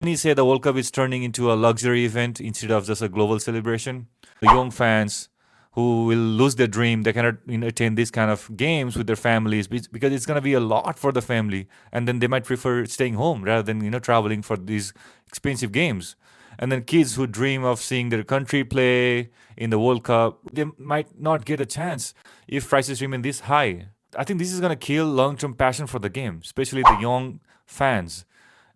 When you say the World Cup is turning into a luxury event instead of just a global celebration, the young fans who will lose their dream, they cannot attend these kind of games with their families because it's going to be a lot for the family, and then they might prefer staying home rather than traveling for these expensive games. And then kids who dream of seeing their country play in the World Cup, they might not get a chance if prices remain this high. I think this is going to kill long-term passion for the game, especially the young fans.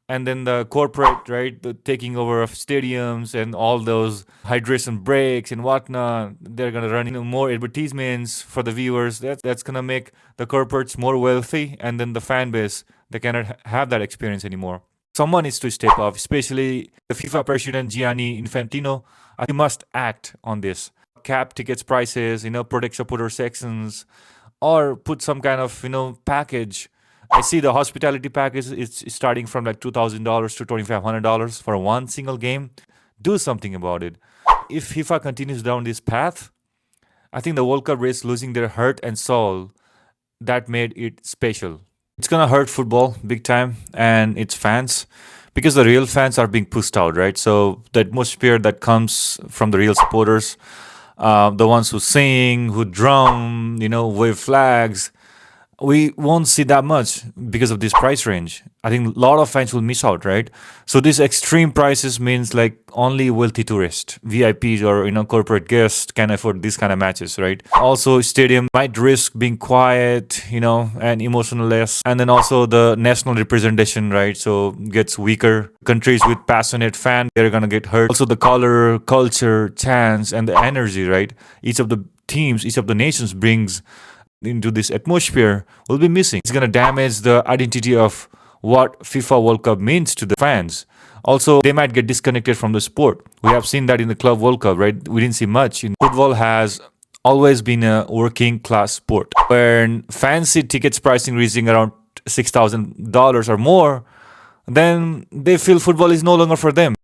And then the corporate, right, the taking over of stadiums and all those hydration breaks and whatnot, they're gonna run more advertisements for the viewers. That's gonna make the corporates more wealthy, and then the fan base, they cannot have that experience anymore. Someone needs to step up, especially the FIFA president Gianni Infantino. I think he must act on this. Cap tickets prices, protect supporter sections, or put some kind of package. I see the hospitality package is starting from like $2,000 to $2,500 for one single game. Do something about it. If FIFA continues down this path, I think the World Cup risks losing their heart and soul that made it special. It's gonna hurt football big time and its fans because the real fans are being pushed out, right? So the atmosphere that comes from the real supporters, the ones who sing, who drum, wave flags, we won't see that much because of this price range. I think a lot of fans will miss out, right? So these extreme prices means like only wealthy tourists, VIPs, or corporate guests can afford these kind of matches, right? Also, stadium might risk being quiet, and emotionless, and then also the national representation, right? So gets weaker. Countries with passionate fans, they're gonna get hurt. Also, the color, culture, chants, and the energy, right? Each of the teams, each of the nations brings into this atmosphere will be missing. It's going to damage the identity of what FIFA World Cup means to the fans. Also, they might get disconnected from the sport. We have seen that in the Club World Cup, right? We didn't see much. Football has always been a working class sport. When fans see tickets pricing reaching around $6,000 or more, then they feel football is no longer for them.